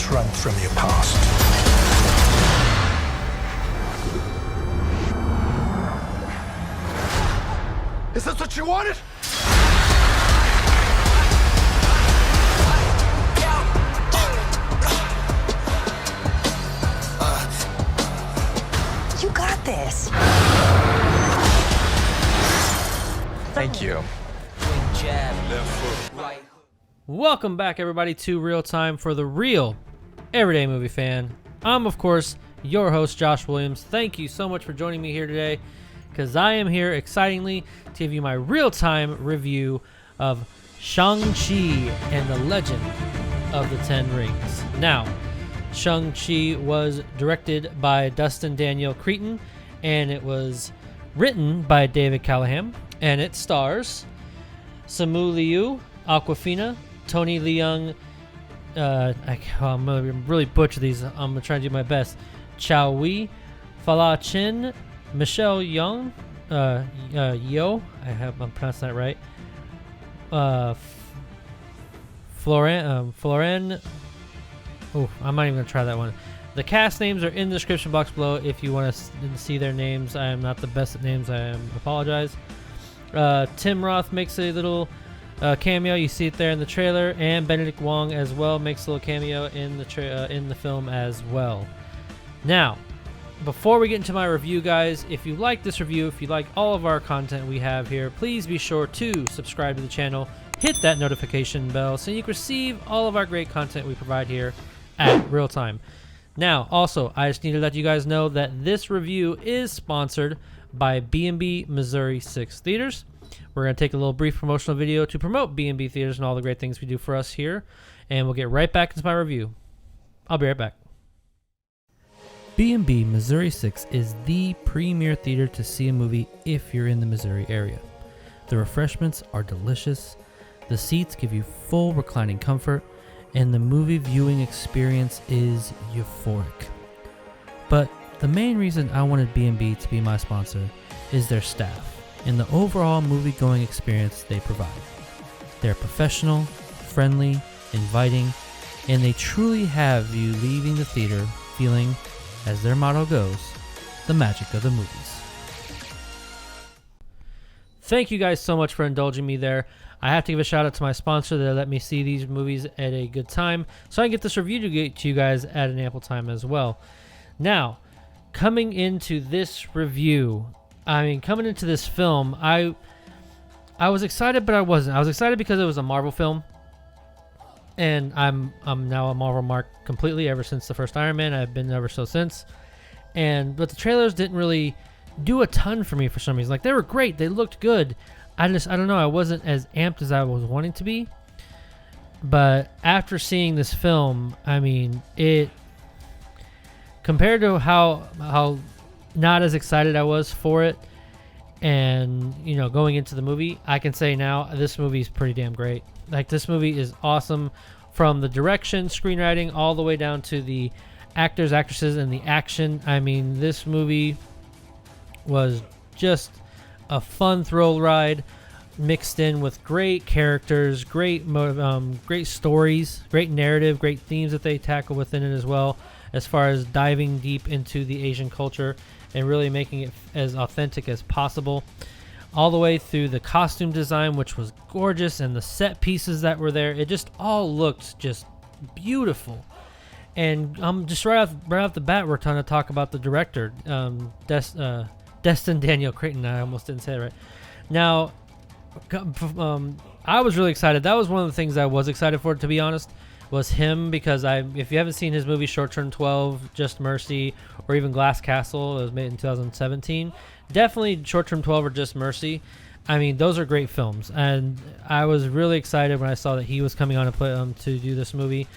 strength from your past. Is this what you wanted? You got this. Thank you. Welcome back, everybody, to Real Time for the Real Everyday Movie Fan. I'm, of course, your host, Josh Williams. Thank you so much for joining me here today, because I am here, excitingly, to give you my real-time review of Shang-Chi and the Legend of the Ten Rings. Now, Shang-Chi was directed by Destin Cretton, and it was written by David Callaham, and it stars Simu Liu, Awkwanfina, Tony Leung, I'm going to really butcher these. I'm going to try to do my best. Chiu-wai, Fala, Chen, Yeoh, I'm pronouncing that right. Florin. Oh, I'm not even going to try that one. The cast names are in the description box below if you want to see their names. I am not the best at names. I apologize. Tim Roth makes a little cameo. You see it there in the trailer, and Benedict Wong as well makes a little cameo in the film as well. Now, before we get into my review, guys, if you like this review, if you like all of our content we have here, please be sure to subscribe to the channel, hit that notification bell so you can receive all of our great content we provide here at Real Time. Now, also, I just need to let you guys know that this review is sponsored by B&B Missouri 6 Theaters. We're going to take a little brief promotional video to promote B&B Theaters and all the great things we do for us here, and we'll get right back into my review. I'll be right back. B&B Missouri 6 is the premier theater to see a movie if you're in the Missouri area. The refreshments are delicious, the seats give you full reclining comfort, and the movie viewing experience is euphoric. But the main reason I wanted B&B to be my sponsor is their staff and the overall movie-going experience they provide. They're professional, friendly, inviting, and they truly have you leaving the theater feeling, as their motto goes, the magic of the movies. Thank you guys so much for indulging me there. I have to give a shout out to my sponsor that let me see these movies at a good time, so I can get this review to get to you guys at an ample time as well. Now, coming into this review, coming into this film, I was excited, but I wasn't. I was excited because it was a Marvel film, and I'm now a Marvel mark completely ever since the first Iron Man. I've been ever so since. But the trailers didn't really do a ton for me for some reason. Like, they were great. They looked good. I don't know. I wasn't as amped as I was wanting to be. But after seeing this film, it, compared to how not as excited I was for it, and going into the movie, I can say now this movie is pretty damn great. Like, this movie is awesome, from the direction, screenwriting, all the way down to the actors, actresses, and the action. This movie was just a fun thrill ride, mixed in with great characters, great stories, great narrative, great themes that they tackle within it as well, as far as diving deep into the Asian culture and really making it as authentic as possible. All the way through the costume design, which was gorgeous, and the set pieces that were there. It just all looked just beautiful. And just right off the bat, we're trying to talk about the director, Destin Cretton. I almost didn't say it right. Now, I was really excited. That was one of the things I was excited for, to be honest, was him, because if you haven't seen his movie Short Term 12, Just Mercy, or even Glass Castle, it was made in 2017. Definitely Short Term 12 or Just Mercy. Those are great films, and I was really excited when I saw that he was coming on to play to do this movie.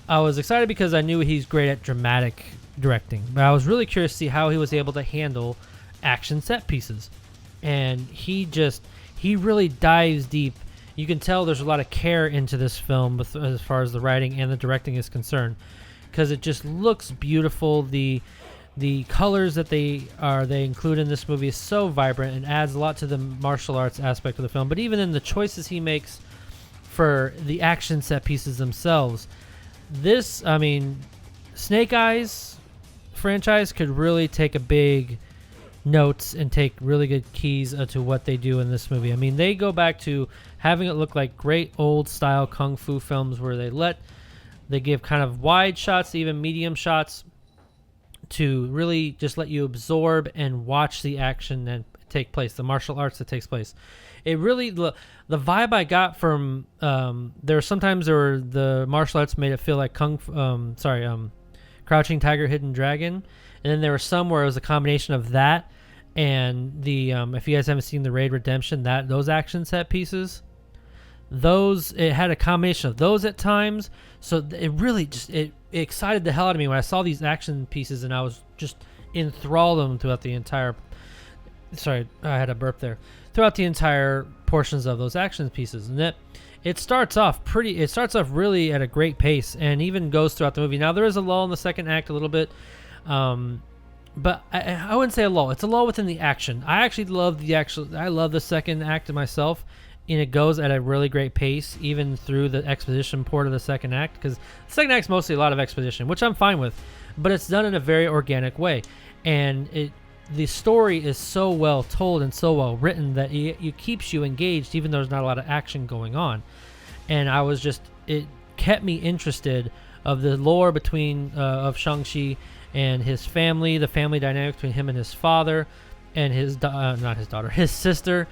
I was excited because I knew he's great at dramatic directing, but I was really curious to see how he was able to handle action set pieces. And he really dives deep. You can tell there's a lot of care into this film as far as the writing and the directing is concerned, because it just looks beautiful. The colors that they include in this movie is so vibrant and adds a lot to the martial arts aspect of the film. But even in the choices he makes for the action set pieces themselves, this, I mean, Snake Eyes franchise could really take a big notes and take really good keys to what they do in this movie. I mean, they go back to having it look like great old style kung fu films where they give kind of wide shots, even medium shots, to really just let you absorb and watch the action that take place, the martial arts that takes place. It really, the vibe I got from the martial arts made it feel like Crouching Tiger, Hidden Dragon, and then there were some where it was a combination of that and the if you guys haven't seen the Raid Redemption, those action set pieces, it had a combination of those at times. So it really just it excited the hell out of me when I saw these action pieces, and I was just enthralled them throughout the entire. Sorry, I had a burp there. Throughout the entire portions of those action pieces, and it starts off really at a great pace, and even goes throughout the movie. Now there is a lull in the second act a little bit, but I wouldn't say a lull. It's a lull within the action. I actually love I love the second act myself, and it goes at a really great pace, even through the exposition part of the second act, because the second act's mostly a lot of exposition, which I'm fine with, but it's done in a very organic way, and the story is so well told and so well written that it keeps you engaged, even though there's not a lot of action going on. And it kept me interested of the lore between of Shang-Chi and his family, the family dynamic between him and his father, and his sister.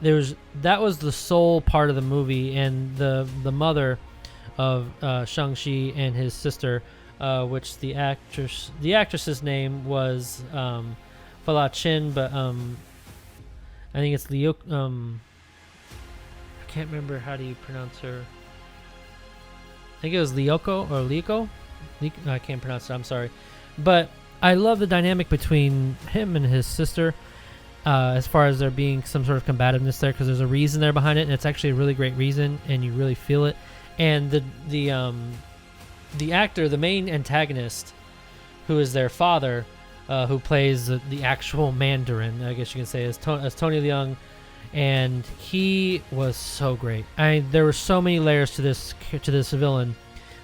That was the sole part of the movie, and the mother of Shang-Chi and his sister, which the actress's name was Fala Chen, but I think it's Leung. I can't remember how do you pronounce her. I think it was Leoko. I can't pronounce it. I'm sorry, but I love the dynamic between him and his sister. As far as there being some sort of combativeness there, because there's a reason there behind it, and it's actually a really great reason, and you really feel it. And the actor, the main antagonist, who is their father, who plays the actual Mandarin, I guess you can say, is Tony Leung, and he was so great. There were so many layers to this villain.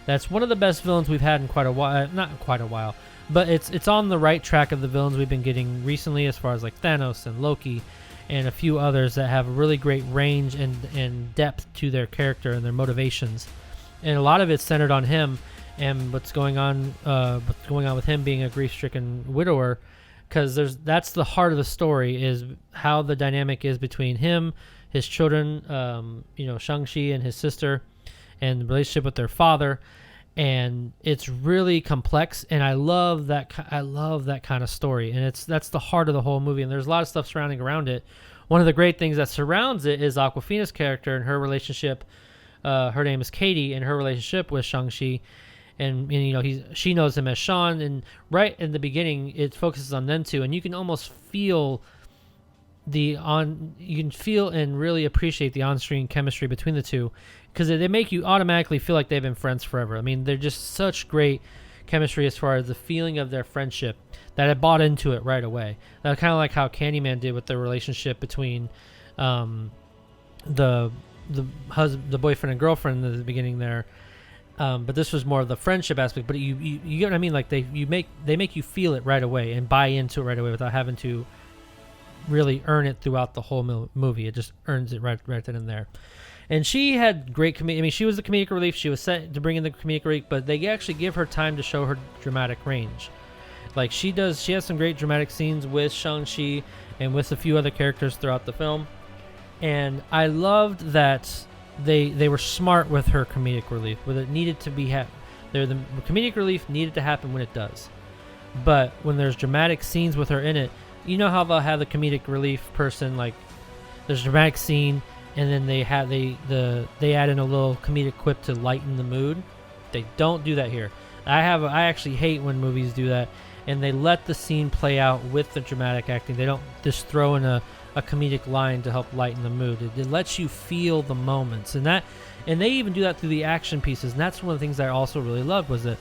That's one of the best villains we've had in quite a while. Not quite a while, but it's on the right track of the villains we've been getting recently, as far as like Thanos and Loki and a few others that have a really great range and depth to their character and their motivations. And a lot of it's centered on him and what's going on with him being a grief-stricken widower, because that's the heart of the story, is how the dynamic is between him, his children, Shang-Chi and his sister, and the relationship with their father. And it's really complex, and I love that kind of story, and that's the heart of the whole movie. And there's a lot of stuff surrounding around it. One of the great things that surrounds it is Awkwanfina's character and her relationship. Her name is Katie, and her relationship with Shang-Chi, and she knows him as Sean. And right in the beginning, it focuses on them two, and you can almost feel and really appreciate the on-screen chemistry between the two, because they make you automatically feel like they've been friends forever. I mean, they're just such great chemistry as far as the feeling of their friendship that I bought into it right away. Kind of like how Candyman did with the relationship between the boyfriend and girlfriend in the beginning there. But this was more of the friendship aspect. But you get what I mean? Like they make you feel it right away and buy into it right away without having to really earn it throughout the whole movie. It just earns it right then and there. And she had great she was the comedic relief. She was set to bring in the comedic relief, but they actually give her time to show her dramatic range. Like she does. She has some great dramatic scenes with Shang-Chi and with a few other characters throughout the film. And I loved that they were smart with her comedic relief. Where it needed to be the comedic relief needed to happen when it does. But when there's dramatic scenes with her in it, you know how they'll have the comedic relief person, like there's a dramatic scene, and then they add in a little comedic quip to lighten the mood. They don't do that here. I actually hate when movies do that, and they let the scene play out with the dramatic acting. They don't just throw in a comedic line to help lighten the mood. It lets you feel the moments, and they even do that through the action pieces. And that's one of the things I also really loved, was that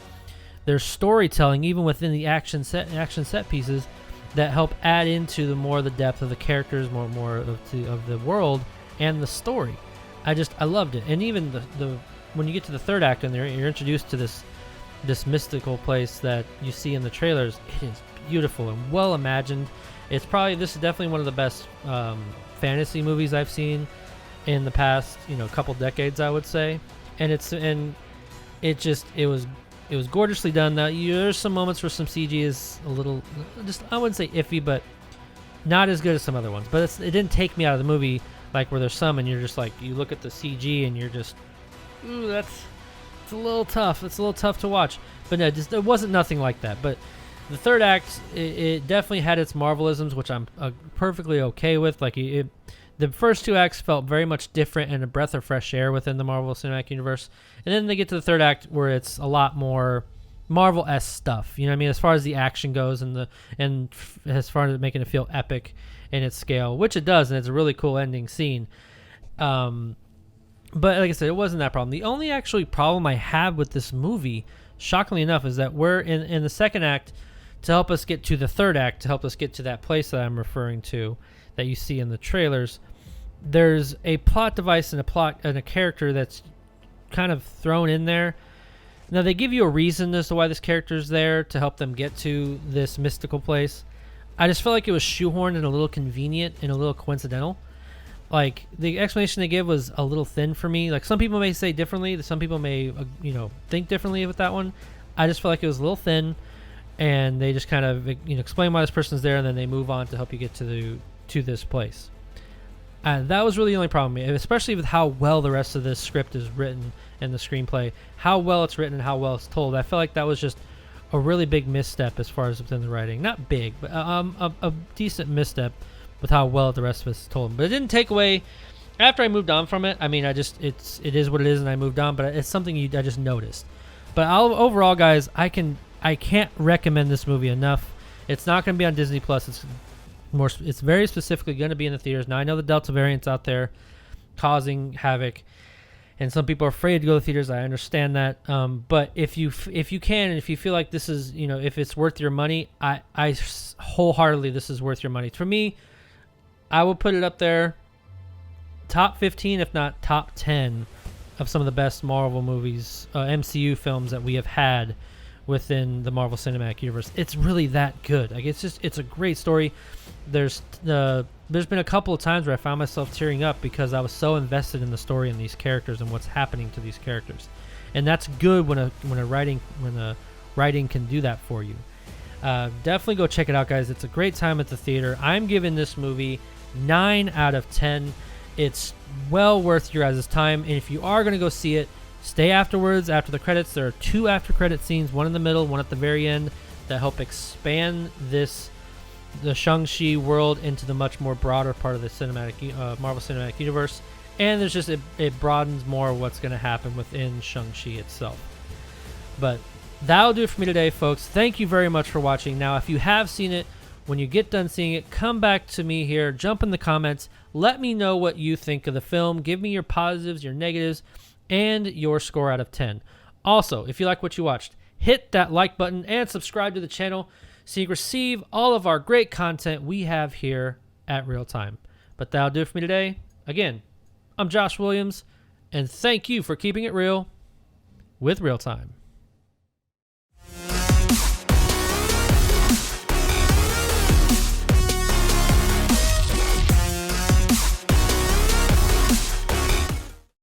there's storytelling even within the action set pieces that help add into the depth of the characters, more of the world and the story. I loved it. And even the when you get to the third act and you're introduced to this this mystical place that you see in the trailers. It is beautiful and well imagined. This is definitely one of the best fantasy movies I've seen in the past, couple decades, I would say. And it was gorgeously done. Now there's some moments where some CG is a little, I wouldn't say iffy, but not as good as some other ones. But it didn't take me out of the movie, like where there's some and you're just like, you look at the CG and you're just, ooh, it's a little tough. It's a little tough to watch. But no, it wasn't nothing like that. But the third act, it definitely had its Marvelisms, which I'm perfectly okay with. Like the first two acts felt very much different and a breath of fresh air within the Marvel Cinematic Universe. And then they get to the third act where it's a lot more Marvel-esque stuff. You know what I mean? As far as the action goes and as far as making it feel epic in its scale, which it does, and it's a really cool ending scene. But like I said, it wasn't that problem. The only actually problem I have with this movie, shockingly enough, is that we're in the second act to help us get to the third act, to help us get to that place that I'm referring to that you see in the trailers. There's a plot device and a character that's kind of thrown in there. Now, they give you a reason as to why this character's there to help them get to this mystical place. I just felt like it was shoehorned and a little convenient and a little coincidental. Like, the explanation they give was a little thin for me. Like, some people may say differently. Some people may, think differently with that one. I just felt like it was a little thin, and they just kind of, explain why this person's there, and then they move on to help you get to this place. That was really the only problem, especially with how well the rest of this script is written and the screenplay, how well it's written and how well it's told. I felt like that was just a really big misstep as far as within the writing. Not big, but a decent misstep with how well the rest of it's told. But it didn't take away. After I moved on from it, I mean, it is what it is, and I moved on. But it's something I just noticed. But overall, guys, I can't recommend this movie enough. It's not going to be on Disney Plus. It's very specifically going to be in the theaters. Now, I know the Delta variant's out there causing havoc, and some people are afraid to go to the theaters. I understand that. But if you can, and if you feel like this is, if it's worth your money, I wholeheartedly, this is worth your money. For me, I would put it up there, top 15, if not top 10, of some of the best Marvel movies, MCU films that we have had within the Marvel Cinematic Universe. It's really that good. Like, it's a great story. There's been a couple of times where I found myself tearing up because I was so invested in the story and these characters and what's happening to these characters. And that's good when a writing can do that for you. Definitely go check it out, guys. It's a great time at the theater. I'm giving this movie 9 out of 10. It's well worth your guys' time. And if you are going to go see it, stay afterwards, after the credits. There are 2 after credit scenes, one in the middle, one at the very end, that help expand the Shang-Chi world into the much more broader part of the Marvel Cinematic Universe. And there's just, it broadens more what's going to happen within Shang-Chi itself. But that'll do it for me today, folks. Thank you very much for watching. Now, if you have seen it, when you get done seeing it, come back to me here, jump in the comments, let me know what you think of the film. Give me your positives, your negatives, and your score out of 10. Also, if you like what you watched, hit that like button and subscribe to the channel so you can receive all of our great content we have here at Real Time. But that'll do it for me today. Again, I'm Josh Williams, and thank you for keeping it real with Real Time.